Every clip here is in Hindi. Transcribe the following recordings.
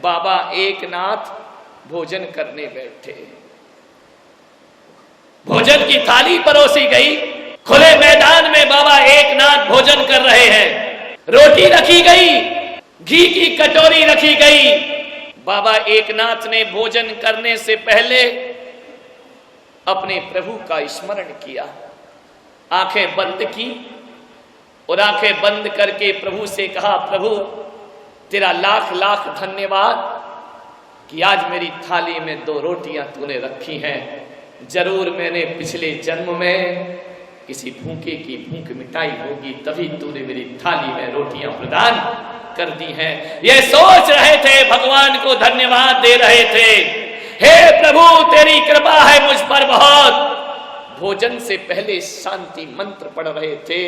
बाबा एकनाथ भोजन करने बैठे। भोजन की थाली परोसी गई। खुले मैदान में बाबा एकनाथ भोजन कर रहे हैं। रोटी रखी गई, घी की कटोरी रखी गई। बाबा एकनाथ ने भोजन करने से पहले अपने प्रभु का स्मरण किया, आंखें बंद की और आंखें बंद करके प्रभु से कहा, प्रभु तेरा लाख लाख धन्यवाद कि आज मेरी थाली में 2 रोटियां तूने रखी हैं। जरूर मैंने पिछले जन्म में किसी भूखे की भूख मिटाई होगी, तभी तूने मेरी थाली में रोटियां प्रदान कर दी हैं। ये सोच रहे थे, भगवान को धन्यवाद दे रहे थे। हे प्रभु तेरी कृपा है मुझ पर बहुत। भोजन से पहले शांति मंत्र पढ़ रहे थे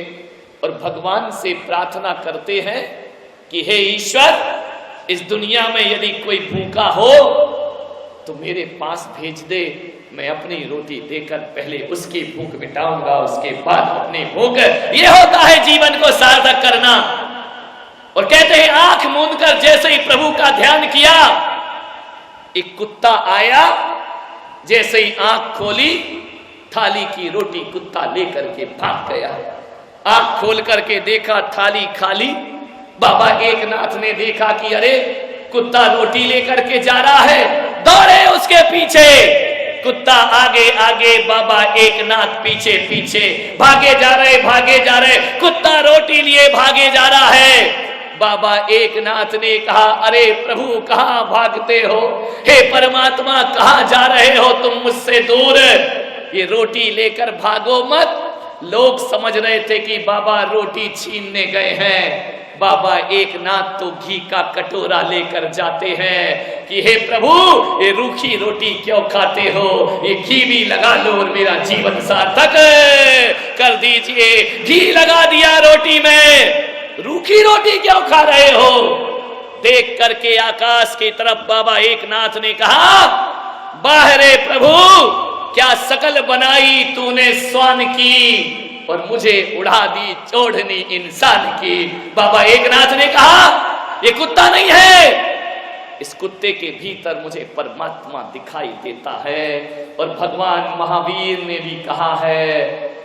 और भगवान से प्रार्थना करते हैं कि हे ईश्वर, इस दुनिया में यदि कोई भूखा हो तो मेरे पास भेज दे। मैं अपनी रोटी देकर पहले उसकी भूख मिटाऊंगा, उसके बाद अपनी भूख। ये होता है जीवन को सार्थक करना। और कहते हैं आंख मूंद कर जैसे ही प्रभु का ध्यान किया, एक कुत्ता आया, जैसे ही आंख खोली थाली की रोटी कुत्ता लेकर के भाग गया। आंख खोल करके देखा थाली खाली। बाबा एकनाथ ने देखा कि अरे कुत्ता रोटी लेकर के जा रहा है, दौड़े उसके पीछे। कुत्ता आगे आगे, बाबा एकनाथ पीछे पीछे, भागे जा रहे। कुत्ता रोटी लिए भागे जा रहा है। बाबा एकनाथ ने कहा, अरे प्रभु कहां भागते हो? हे परमात्मा कहां जा रहे हो तुम मुझसे दूर? ये रोटी लेकर भागो मत। लोग समझ रहे थे कि बाबा रोटी छीनने गए हैं। बाबा एकनाथ तो घी का कटोरा लेकर जाते हैं कि हे प्रभु ये रूखी रोटी क्यों खाते हो? ये घी भी लगा लो और मेरा जीवन सार्थक कर दीजिए। घी लगा दिया रोटी में। रूखी रोटी क्यों खा रहे हो? देख करके आकाश की तरफ बाबा एकनाथ ने कहा, बाहरे प्रभु क्या शकल बनाई तूने स्वान की और मुझे उड़ा दी चोढ़नी इंसान की। बाबा एकनाथ ने कहा, ये कुत्ता नहीं है, इस कुत्ते के भीतर मुझे परमात्मा दिखाई देता है। और भगवान महावीर ने भी कहा है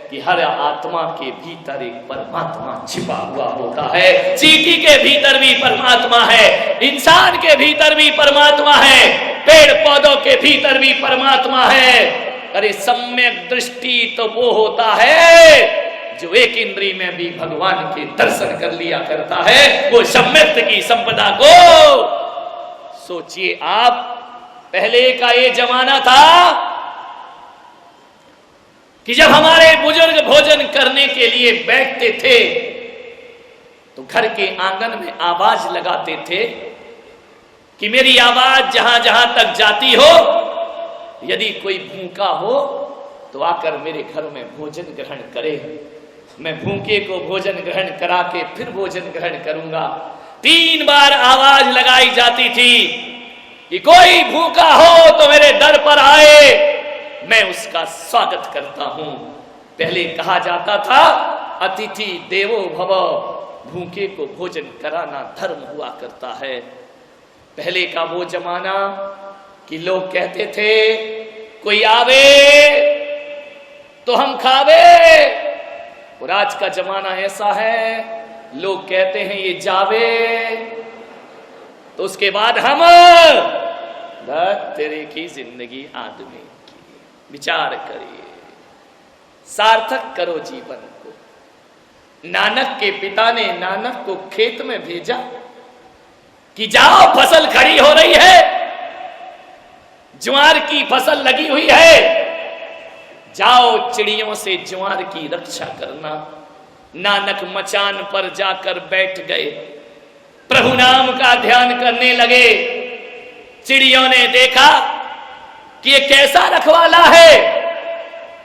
कि हर आत्मा के भीतर एक परमात्मा छिपा हुआ होता है। चींटी के भीतर भी परमात्मा है, इंसान के भीतर भी परमात्मा है, पेड़ पौधों के भीतर भी परमात्मा है। अरे सम्यक दृष्टि तो वो होता है जो एक इंद्री में भी भगवान के दर्शन कर लिया करता है। वो सम्यक की संपदा को सोचिए आप। पहले का ये जमाना था कि जब हमारे बुजुर्ग भोजन करने के लिए बैठते थे तो घर के आंगन में आवाज लगाते थे कि मेरी आवाज जहां जहां तक जाती हो, यदि कोई भूखा हो तो आकर मेरे घर में भोजन ग्रहण करे। मैं भूखे को भोजन ग्रहण करा के फिर भोजन ग्रहण करूंगा। 3 बार आवाज लगाई जाती थी कि कोई भूखा हो तो मेरे दर पर आए, मैं उसका स्वागत करता हूं। पहले कहा जाता था अतिथि देवो भव, भूखे को भोजन कराना धर्म हुआ करता है। पहले का वो जमाना कि लोग कहते थे कोई आवे तो हम खावे। और आज का जमाना ऐसा है, लोग कहते हैं ये जावे तो उसके बाद हम। तेरे की जिंदगी आदमी की, विचार करिए, सार्थक करो जीवन को। नानक के पिता ने नानक को खेत में भेजा कि जाओ फसल खड़ी हो रही है, ज्वार की फसल लगी हुई है, जाओ चिड़ियों से ज्वार की रक्षा करना। नानक मचान पर जाकर बैठ गए, प्रभु नाम का ध्यान करने लगे। चिड़ियों ने देखा कि ये कैसा रखवाला है,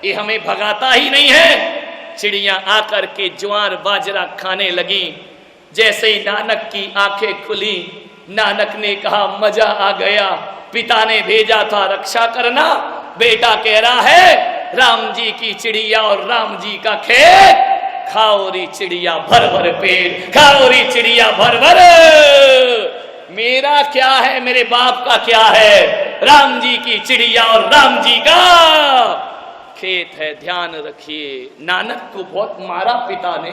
ये हमें भगाता ही नहीं है। चिड़ियां आकर के ज्वार बाजरा खाने लगी। जैसे ही नानक की आंखें खुली, नानक ने कहा मजा आ गया, पिता ने भेजा था रक्षा करना, बेटा कह रहा है राम जी की चिड़िया और राम जी का खेत, खाओ री चिड़िया भर भर पेट, खाओ री चिड़िया भर भर। मेरा क्या है, मेरे बाप का क्या है? राम जी की चिड़िया और राम जी का खेत है। ध्यान रखिए, नानक को बहुत मारा पिता ने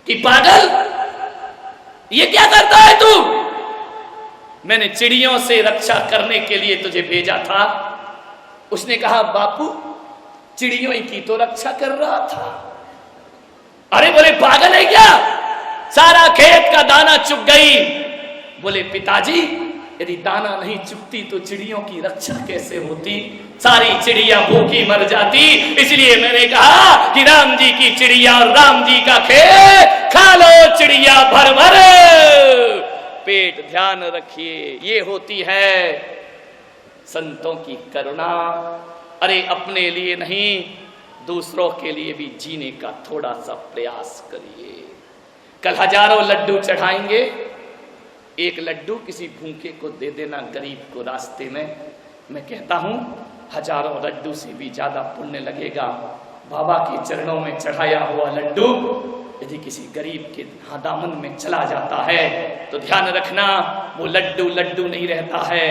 कि पागल, ये क्या करता है तू? मैंने चिड़ियों से रक्षा करने के लिए तुझे भेजा था। उसने कहा बापू, चिड़ियों की तो रक्षा कर रहा था। अरे बोले पागल है क्या, सारा खेत का दाना चुग गई। बोले पिताजी, यदि दाना नहीं चुगती तो चिड़ियों की रक्षा कैसे होती? सारी चिड़िया भूखी मर जाती। इसलिए मैंने कहा कि राम जी की चिड़िया और राम जी का खेत खा लो चिड़िया भर भर पेट। ध्यान रखिए, ये होती है संतों की करुणा। अरे अपने लिए नहीं, दूसरों के लिए भी जीने का थोड़ा सा प्रयास करिए। कल हजारों लड्डू चढ़ाएंगे, एक लड्डू किसी भूखे को दे देना, गरीब को रास्ते में। मैं कहता हूं हजारों लड्डू से भी ज्यादा पुण्य लगेगा बाबा के चरणों में चढ़ाया हुआ लड्डू यदि किसी गरीब के दामन में चला जाता है तो ध्यान रखना, वो लड्डू लड्डू नहीं रहता है,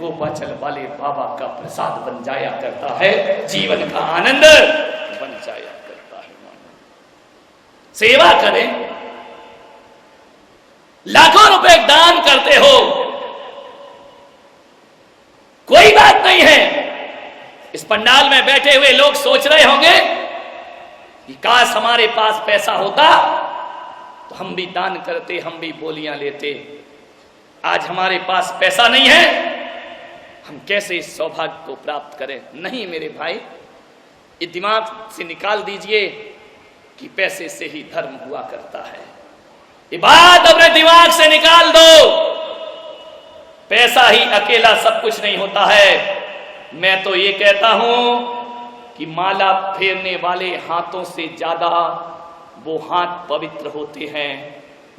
गोपाचल वाले बाबा का प्रसाद बन जाया करता है, जीवन का आनंद बन जाया करता है। सेवा करें, लाखों रुपए दान करते हो, कोई बात नहीं है। इस पंडाल में बैठे हुए लोग सोच रहे होंगे कि काश हमारे पास पैसा होता तो हम भी दान करते, हम भी बोलियां लेते। आज हमारे पास पैसा नहीं है, हम कैसे इस सौभाग्य को प्राप्त करें? नहीं मेरे भाई, ये दिमाग से निकाल दीजिए कि पैसे से ही धर्म हुआ करता है। ये बात अपने दिमाग से निकाल दो। पैसा ही अकेला सब कुछ नहीं होता है। मैं तो ये कहता हूं कि माला फेरने वाले हाथों से ज्यादा वो हाथ पवित्र होते हैं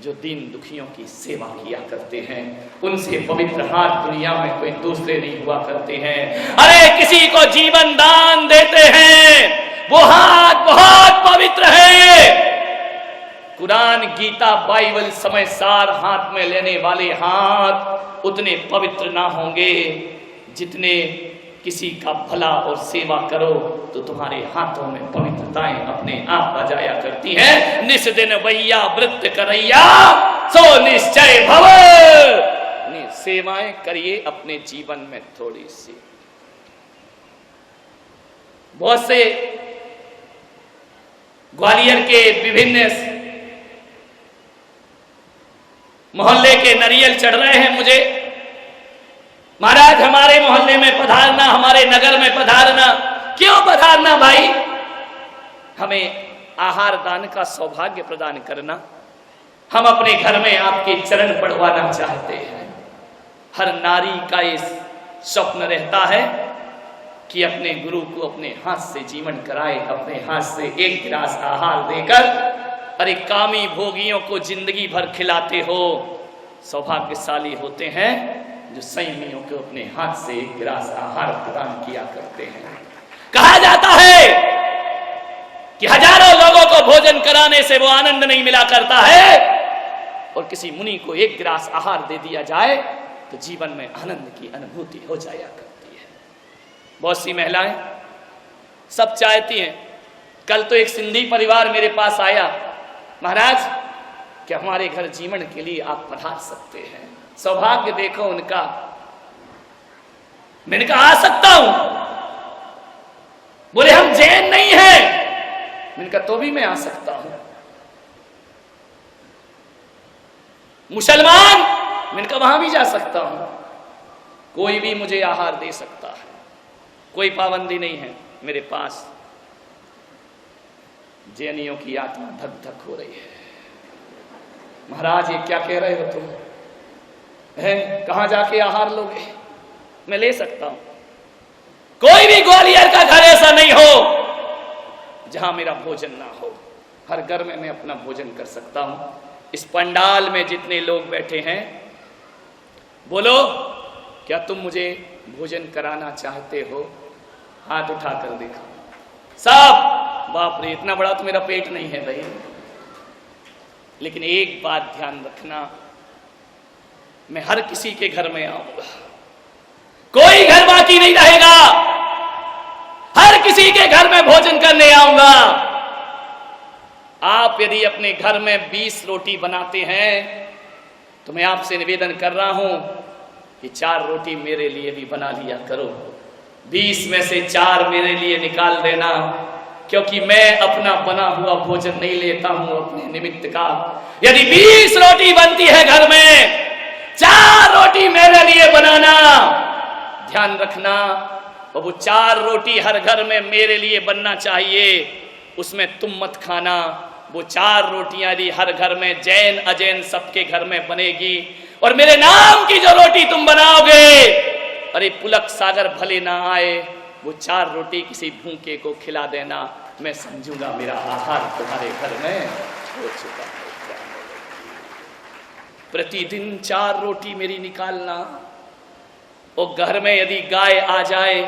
जो दीन दुखियों की सेवा किया करते हैं। उनसे पवित्र हाथ दुनिया में कोई दूसरे नहीं हुआ करते हैं। अरे किसी को जीवन दान देते हैं, वो हाथ बहुत पवित्र है। कुरान, गीता, बाइबल समय सार हाथ में लेने वाले हाथ उतने पवित्र ना होंगे जितने किसी का भला और सेवा करो तो तुम्हारे हाथों में पवित्रताएं अपने आप आ जाया करती हैं। निस दिन भैया व्रत करैया सो निश्चय भव। सेवाएं करिए अपने जीवन में थोड़ी सी। बहुत से ग्वालियर के विभिन्न मोहल्ले के नारियल चढ़ रहे हैं मुझे, महाराज हमारे मोहल्ले में पधारना, हमारे नगर में पधारना। क्यों पधारना भाई? हमें आहार दान का सौभाग्य प्रदान करना। हम अपने घर में आपके चरण पढ़वाना चाहते हैं। हर नारी का ये स्वप्न रहता है कि अपने गुरु को अपने हाथ से जीवन कराए, अपने हाथ से एक गिलास आहार देकर। अरे कामी भोगियों को जिंदगी भर खिलाते हो, सौभाग्यशाली होते हैं जो संयमियों को अपने हाथ से एक गिलास आहार प्रदान किया करते हैं। कहा जाता है कि हजारों लोगों को भोजन कराने से वो आनंद नहीं मिला करता है, और किसी मुनि को एक गिलास आहार दे दिया जाए तो जीवन में आनंद की अनुभूति हो जाया करती है। बहुत सी महिलाएं सब चाहती हैं। कल तो एक सिंधी परिवार मेरे पास आया, महाराज क्या हमारे घर जीवन के लिए आप पधार सकते हैं? सौभाग्य देखो उनका। मैंने कहा आ सकता हूं। बोले हम जैन नहीं हैं। मैंने कहा तो भी मैं आ सकता हूं। मुसलमान? मैंने कहा वहां भी जा सकता हूं। कोई भी मुझे आहार दे सकता है, कोई पाबंदी नहीं है मेरे पास। जैनियों की आत्मा धक धक हो रही है। महाराज ये क्या कह रहे हो तुम? है कहां जाके आहार लोगे? मैं ले सकता हूं। कोई भी ग्वालियर का घर ऐसा नहीं हो जहां मेरा भोजन ना हो। हर घर में मैं अपना भोजन कर सकता हूं। इस पंडाल में जितने लोग बैठे हैं, बोलो क्या तुम मुझे भोजन कराना चाहते हो? हाथ उठाकर देखा सब। बाप रे, इतना बड़ा तो मेरा पेट नहीं है भाई। लेकिन एक बात ध्यान रखना, मैं हर किसी के घर में आऊंगा, कोई घर बाकी नहीं रहेगा, हर किसी के घर में भोजन करने आऊंगा। आप यदि अपने घर में 20 रोटी बनाते हैं तो मैं आपसे निवेदन कर रहा हूं कि 4 रोटी मेरे लिए भी बना लिया करो। 20 में से 4 मेरे लिए निकाल देना, क्योंकि मैं अपना बना हुआ भोजन नहीं लेता हूं अपने निमित्त का। यदि 20 रोटी बनती है घर में, 4 रोटी मेरे लिए बनाना। ध्यान रखना, और वो 4 रोटी हर घर में मेरे लिए बनना चाहिए, उसमें तुम मत खाना। वो 4 रोटियां यदि हर घर में जैन अजैन सबके घर में बनेगी, और मेरे नाम की जो रोटी तुम बनाओगे, अरे पुलक सागर भले ना आए, वो 4 रोटी किसी भूखे को खिला देना, मैं समझूंगा मेरा आहार तुम्हारे घर में हो चुका है। प्रतिदिन 4 रोटी मेरी निकालना, और घर में यदि गाय आ जाए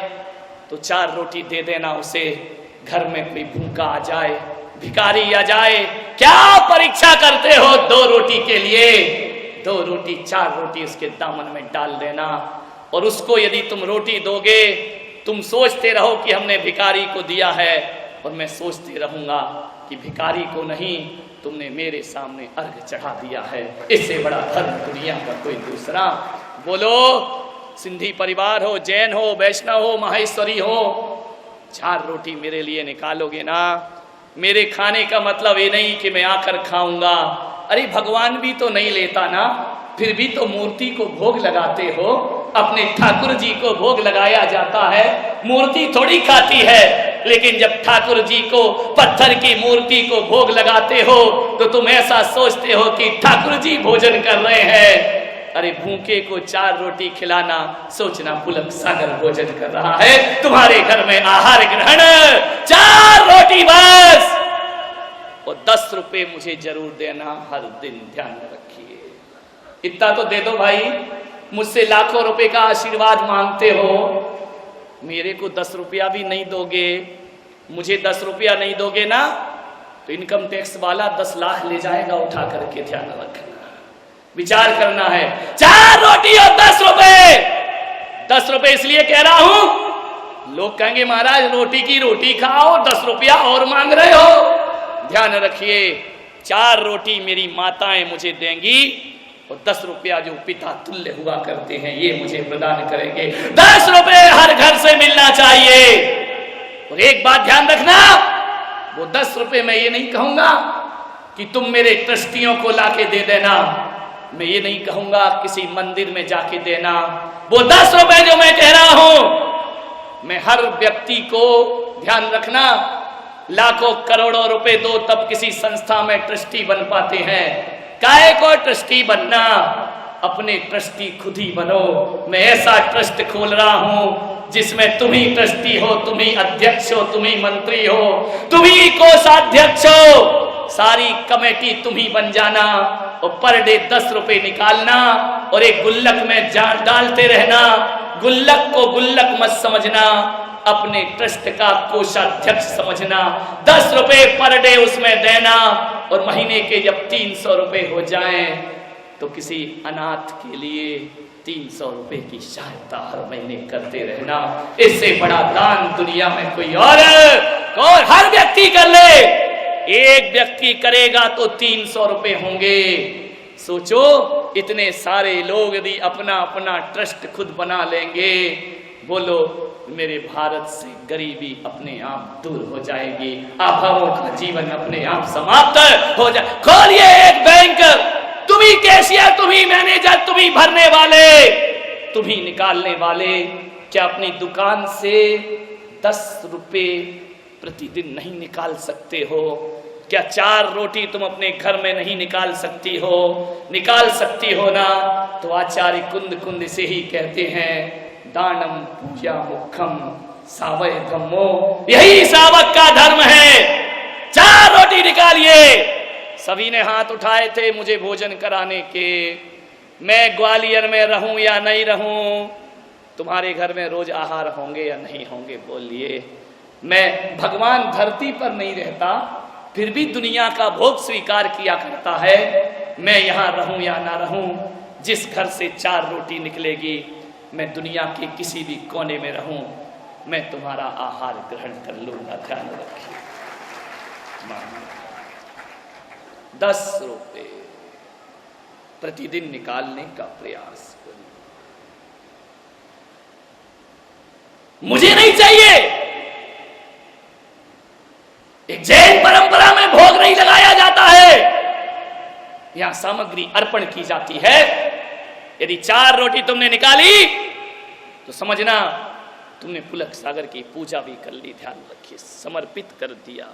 तो 4 रोटी दे देना उसे। घर में कोई भूखा आ जाए, भिखारी आ जाए, क्या परीक्षा करते हो 2 रोटी के लिए? 2 रोटी 4 रोटी उसके दामन में डाल देना। और उसको यदि तुम रोटी दोगे, तुम सोचते रहो कि हमने भिखारी को दिया है, और मैं सोचते रहूंगा कि भिखारी को नहीं, तुमने मेरे सामने अर्घ चढ़ा दिया है। इससे बड़ा धर्म दुनिया का कोई दूसरा। बोलो, सिंधी परिवार हो, जैन हो, वैष्णव हो, माहेश्वरी हो, 4 रोटी मेरे लिए निकालोगे ना? मेरे खाने का मतलब ये नहीं कि मैं आकर खाऊंगा। अरे भगवान भी तो नहीं लेता ना, फिर भी तो मूर्ति को भोग लगाते हो। अपने ठाकुर जी को भोग लगाया जाता है, मूर्ति थोड़ी खाती है। लेकिन जब ठाकुर जी को, पत्थर की मूर्ति को भोग लगाते हो, तो तुम ऐसा सोचते हो कि ठाकुर जी भोजन कर रहे हैं। अरे भूखे को 4 रोटी खिलाना, सोचना पुलक सागर भोजन कर रहा है। तुम्हारे घर में आहार ग्रहण 4 रोटी बस, और 10 रुपए मुझे जरूर देना हर दिन, ध्यान रखिए। इतना तो दे दो भाई, मुझसे लाखों रुपए का आशीर्वाद मांगते हो, मेरे को 10 रुपया भी नहीं दोगे, मुझे 10 रुपया नहीं दोगे ना, तो इनकम टैक्स वाला 10 लाख ले जाएगा उठा करके। ध्यान रखना, विचार करना है। 4 रोटी और 10 रुपए। 10 रुपए इसलिए कह रहा हूं, लोग कहेंगे महाराज रोटी की रोटी खाओ, 10 रुपया और मांग रहे हो। ध्यान रखिए, 4 रोटी मेरी माताएं मुझे देंगी, और 10 रुपया जो पिता तुल्य हुआ करते हैं ये मुझे प्रदान करेंगे। 10 रुपए हर घर से मिलना चाहिए। और एक बात ध्यान रखना, वो 10 रुपए मैं ये नहीं कहूंगा कि तुम मेरे ट्रस्टियों को लाके दे देना, मैं ये नहीं कहूंगा किसी मंदिर में जाके देना। वो 10 रुपए जो मैं कह रहा हूं, मैं हर व्यक्ति को, ध्यान रखना, लाखों करोड़ों रुपए दो तब किसी संस्था में ट्रस्टी बन पाते हैं। काहे को ट्रस्टी बनना, अपने ट्रस्टी खुद ही बनो। मैं ऐसा ट्रस्ट खोल रहा हूं जिसमें तुम ही ट्रस्टी हो, तुम ही अध्यक्ष हो, तुम ही मंत्री हो, तुम ही कोषाध्यक्ष हो, सारी कमेटी तुम ही बन जाना, और पर डे 10 रुपए निकालना, और एक गुल्लक में डालते रहना। गुल्लक को गुल्लक मत समझना, अपने ट्रस्ट का कोषाध्यक्ष समझना। 10 रुपए पर डे उसमें देना, और महीने के जब 300 रुपए हो जाएं, तो किसी अनाथ के लिए 300 रुपए की सहायता हर महीने करते रहना। इससे बड़ा दान दुनिया में कोई और हर व्यक्ति कर ले। एक व्यक्ति करेगा तो 300 रुपए होंगे। सोचो, इतने सारे लोग यदि अपना अपना ट्रस्ट खुद बना लेंगे, बोलो मेरे भारत से गरीबी अपने आप दूर हो जाएगी, अभावों का जीवन अपने आप समाप्त हो जाए। खोलिए एक बैंक, तुम ही कैशियर, तुम ही मैनेजर, तुम ही भरने वाले, तुम ही निकालने वाले। क्या अपनी दुकान से 10 रुपए प्रतिदिन नहीं निकाल सकते हो? क्या 4 रोटी तुम अपने घर में नहीं निकाल सकती हो? निकाल सकती हो ना? तो आचार्य कुंद कुंद से ही कहते हैं, दानम पूजा मुखम सावय धम्मो, यही सावक का धर्म है। 4 रोटी निकालिए। सभी ने हाथ उठाए थे मुझे भोजन कराने के। मैं ग्वालियर में रहूं या नहीं रहूं, तुम्हारे घर में रोज आहार होंगे या नहीं होंगे, बोलिए। मैं भगवान धरती पर नहीं रहता, फिर भी दुनिया का भोग स्वीकार किया करता है। मैं यहां रहूं या ना रहूं, जिस घर से 4 रोटी निकलेगी, मैं दुनिया के किसी भी कोने में रहूं, मैं तुम्हारा आहार ग्रहण कर लूंगा। ध्यान रखिए। 10 रुपए प्रतिदिन निकालने का प्रयास करूं। मुझे नहीं चाहिए। एक जैन परंपरा में भोग नहीं लगाया जाता है, यहां सामग्री अर्पण की जाती है। यदि 4 रोटी तुमने निकाली तो समझना तुमने पुलक सागर की पूजा भी कर ली। ध्यान रखिए, समर्पित कर दिया।